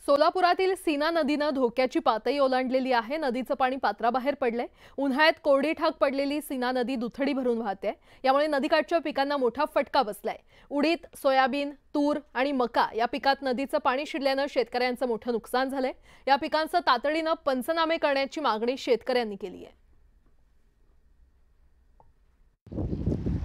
सोलापुरातील सीना नदीने धोक्याची पातळी ओलांडलेली आहे। नदीचं पाणी पात्राबाहेर पडलंय। उन्हाळ्यात कोरडी ठाक पडलेली सीना नदी दुथडी भरून वाहते। यामुळे नदीकाठच्या पिकांना मोठा फटका बसलाय। उडीद, सोयाबीन, तूर आणि मका या पिकात नदीचं पाणी शिरल्याने शेतकऱ्यांचं मोठं नुकसान झालंय। या पिकांचं तातडीने पंचनामे करण्याची मागणी शेतकऱ्यांनी केली आहे।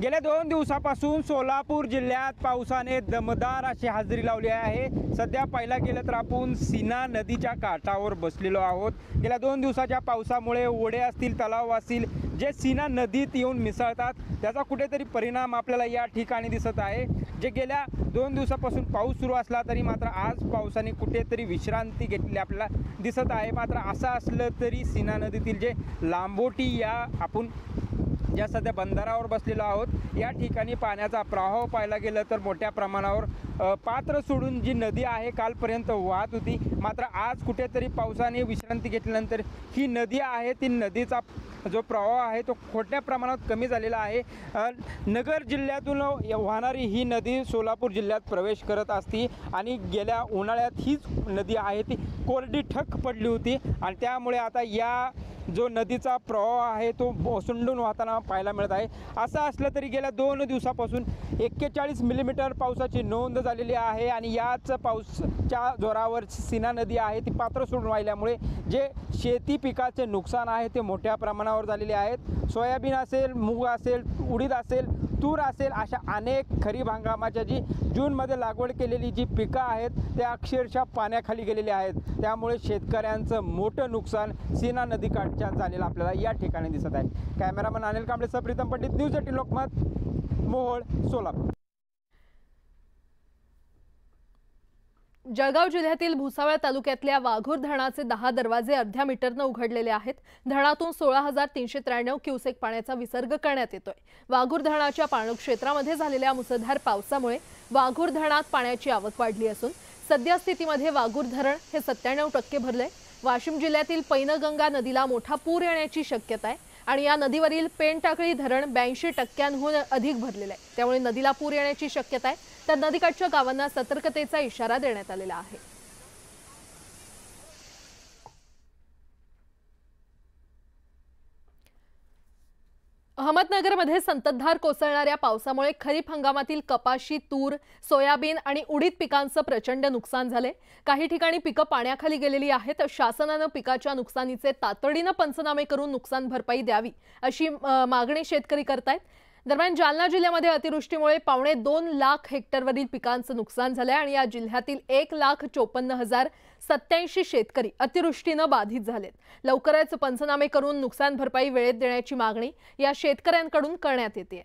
गेल्या 2 दिवसापासून सोलापूर जिल्ह्यात पावसाने दमदार अशी हजेरी लावली आहे। सध्या पहिला गेलं तर आपण सीना नदीच्या काठावर बसलेलो आहोत। गेल्या 2 दिवसाच्या पावसामुळे ओढे असतील, तलाव असतील, जे सीना नदीत येऊन मिसळतात, त्याचा कुठेतरी परिणाम आपल्याला या ठिकाणी दिसत आहे। जे गेल्या 2 दिवसापासून पाऊस सुरू असला तरी मात्र आज पावसाने कुठेतरी विश्रांती घेतलेली आपल्याला दिसत आहे। मात्र असं असलं तरी सीना नदीतील जे लांबोटी या आपण ज्या सध्या बंधारावर बसलेलो आहोत, या ठिकाणी पाण्याचा प्रवाह पाहायला गेलं तर मोठ्या प्रमाणावर पात्र सोडून जी नदी आहे कालपर्यंत वाहत होती। मात्र आज कुठेतरी पावसाने विश्रांती घेतल्यानंतर ही नदी आहे, ती नदीचा जो प्रवाह आहे तो मोठ्या प्रमाणात कमी झालेला आहे। नगर जिल्ह्यातून वाहणारी ही नदी सोलापूर जिल्ह्यात प्रवेश करत असती आणि गेल्या उन्हाळ्यात हीच नदी आहे ती कोरडी ठक पडली होती आणि त्यामुळे आता या जो नदीचा प्रवाह आहे तो ओसंडून वाहताना पाहायला मिळत आहे। असं असलं तरी गेल्या 2 दिवसापासून 41 मिलीमीटर पावसाची नोंद झालेली आहे आणि याच पावसाच्या जोरावर सीना नदी आहे ती पात्र सोडून वाहिल्यामुळे जे शेती पिकाचे नुकसान आहे ते मोठ्या प्रमाणावर झालेले आहेत। सोयाबीन असेल, मूग असेल, उडीद असेल, तूर असेल, अशा अनेक खरीप हंगामाच्या जी जूनमध्ये लागवड केलेली जी पिकं आहेत त्या अक्षरशः पाण्याखाली गेलेली आहेत। त्यामुळे शेतकऱ्यांचं मोठं नुकसान सीना नदीकाठच्या झालेलं आपल्याला या ठिकाणी दिसत आहे। Cameraman Anil Kamble, Pritam Pandit, news 18 Lokmat, Mohol, Solapur. जळगाव जिल्ह्यातील भुसावळ तालुक्यातल्या वाघूर धरणाचे 10 दरवाजे अर्ध्या मीटरने उघडलेले आहेत। धरणातून 16,393 क्युसेक पाण्याचा विसर्ग करण्यात येतोय। वाघूर धरणाच्या पाणलोट क्षेत्रामध्ये झालेल्या मुसळधार पावसामुळे वाघूर धरणात पाण्याची आवक वाढली असून सध्या स्थितीमध्ये वाघूर धरण हे 97% भरले। वाशिम जिल्ह्यातील पैनगंगा नदीला मोठा पूर येण्याची शक्यता आहे आणि या नदीवरील पेनटाकळी धरण 82%हून अधिक भरलेले आहे। त्यामुळे नदीला पूर येण्याची शक्यता आहे, तर नदीकाठच्या गावांना सतर्कतेचा इशारा देण्यात आलेला आहे। अहमदनगरमध्ये संततधार कोसळणाऱ्या पावसामुळे खरीप हंगामातील कपाशी, तूर, सोयाबीन आणि उडीद पिकांचं प्रचंड नुकसान झाले। काही ठिकाणी पिकं पाण्याखाली गेलेली आहेत। शासनाने पिकाच्या नुकसानीचे तातडीने पंचनामे करून नुकसान भरपाई द्यावी अशी मागणी शेतकरी करतायत। दरम्यान जालना जिल्ह्यामध्ये अतिवृष्टीमुळे 2.25 लाख हेक्टरवरील पिकांचं नुकसान झालंय आणि या जिल्ह्यातील 1,54,087 शेतकरी अतिवृष्टीने बाधित झालेत। लवकरच पंचनामे करून नुकसान भरपाई वेळेत देण्याची मागणी या शेतकऱ्यांकडून करण्यात येते।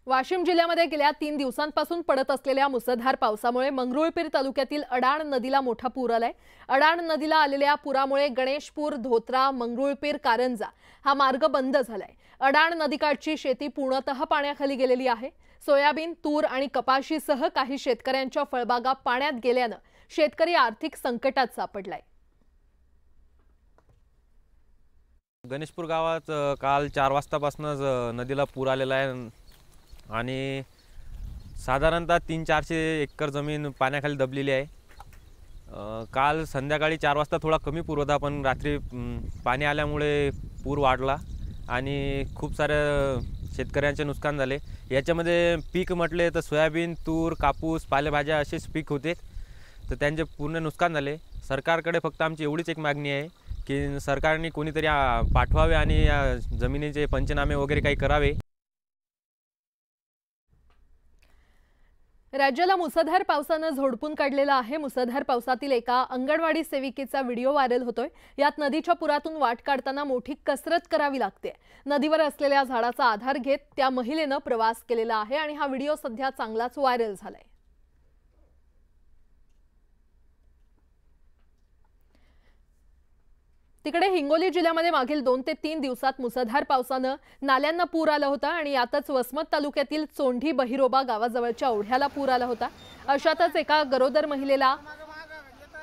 वाशिम जिल्ह्यामध्ये गेल्या 3 दिवसांपासून पडत असलेल्या मुसळधार पावसामुळे मंगरुळपीर तालुक्यातील अडाण नदीला मोठा पूर आलाय। अडाण नदीला आलेल्या पुरामुळे गणेशपूर, धोत्रा, मंगरुळपीर, कारंजा हा मार्ग बंद झालाय। अडाण नदीकाठची शेती पूर्णतः पाण्याखाली गेलेली आहे। सोयाबीन, तूर आणि कपाशीसह काही शेतकऱ्यांच्या फळबागा पाण्यात गेल्याने शेतकरी आर्थिक संकटात सापडलाय। गणेशपूर गावात काल 4 वाजतापासूनच नदीला पूर आलेला आहे आणि साधारणतः 300-400 एकर जमीन पाण्याखाली दबलेली आहे। काल संध्याकाळी 4 वाजता थोडा कमी पूर होता, पण रात्री पाणी आल्यामुळे पूर वाढला आणि खूप साऱ्या शेतकऱ्यांचे नुकसान झाले। याच्यामध्ये पीक म्हटले तर सोयाबीन, तूर, कापूस, पालेभाज्या असेच पीक होते, तर त्यांचे पूर्ण नुकसान झाले। सरकारकडे फक्त आमची एवढीच एक मागणी आहे की सरकारने कोणीतरी पाठवावे आणि या जमिनीचे पंचनामे वगैरे काही करावे। राज्याला मुसळधार पावसाने झोडपून काढलेला आहे। मुसळधार पावसातील एका अंगणवाडी सेविकेचा व्हिडिओ व्हायरल होतोय। यात नदीच्या पुरातून वाट काढताना मोठी कसरत करावी लागते। नदीवर असलेल्या झाडाचा आधार घेत त्या महिलेने प्रवास केलेला आहे आणि हा व्हिडिओ सध्या चांगलाच व्हायरल झालाय। तिकडे हिंगोली जिल्ह्यामध्ये मागील 2 ते 3 दिवसात मुसळधार पावसाने नाल्यांना पूर आला होता आणि यातच वसमत तालुक्यातील चोंढी बहिरोबा गावाजवळच्या ओढ्याला पूर आला होता। अशातच एका गरोदर महिलेला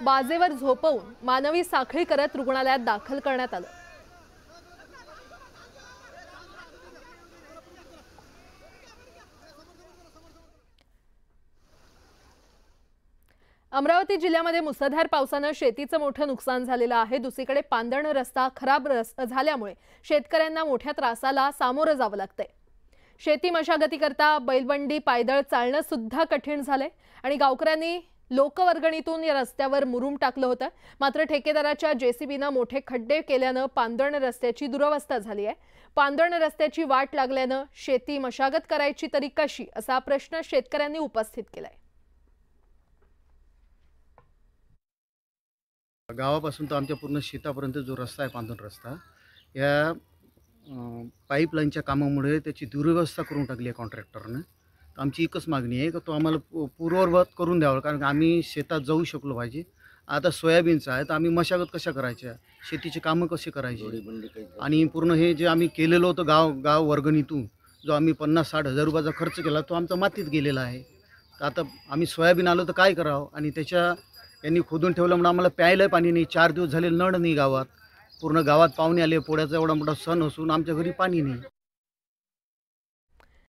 बाजेवर झोपवून मानवी साखळी करत रुग्णालयात दाखल करण्यात आलं। अमरावती जिल्ह्यामध्ये मुसळधार पावसानं शेतीचं मोठं नुकसान झालेलं आहे। दुसरीकडे पांदण रस्ता खराब झाल्यामुळे शेतकऱ्यांना मोठ्या त्रासाला सामोरं जावं लागतंय। शेती मशागतीकरता बैलबंडी पायदळ चालणं सुद्धा कठीण झालंय आणि गावकऱ्यांनी लोकवर्गणीतून या रस्त्यावर मुरुम टाकलं होतं। मात्र ठेकेदाराच्या जेसीबीनं मोठे खड्डे केल्यानं पांदण रस्त्याची दुरवस्था झाली आहे। पांदण रस्त्याची वाट लागल्यानं शेती मशागत करायची तरी कशी असा प्रश्न शेतकऱ्यांनी उपस्थित केलाय। गावापासून तर आमच्या पूर्ण शेतापर्यंत जो रस्ता आहे पांदण रस्ता, या पाईपलाईनच्या कामामुळे त्याची दुर्व्यवस्था करून टाकली आहे कॉन्ट्रॅक्टरने। तर आमची एकच मागणी आहे की तो आम्हाला पूर्ववत करून द्यावा, कारण आम्ही शेतात जाऊ शकलो पाहिजे। आता सोयाबीनचं आहे तर आम्ही मशागत कशा करायच्या, शेतीची कामं कशी करायची, आणि पूर्ण हे जे आम्ही केलेलं होतं गाव वर्गणीतून जो आम्ही 50-60 हजार रुपयाचा खर्च केला तो आमचा मातीत गेलेला आहे। तर आता आम्ही सोयाबीन आलो तर काय करावं, आणि यांनी खोदून ठेवल्यामुळे आम्हाला प्यायला पाणी नाही। 4 दिवस झाले नळ नाही गावात, पूर्ण गावात पाहुणे आले, पोळ्याचा एवढा मोठा सण असून आमच्या घरी पाणी नाही।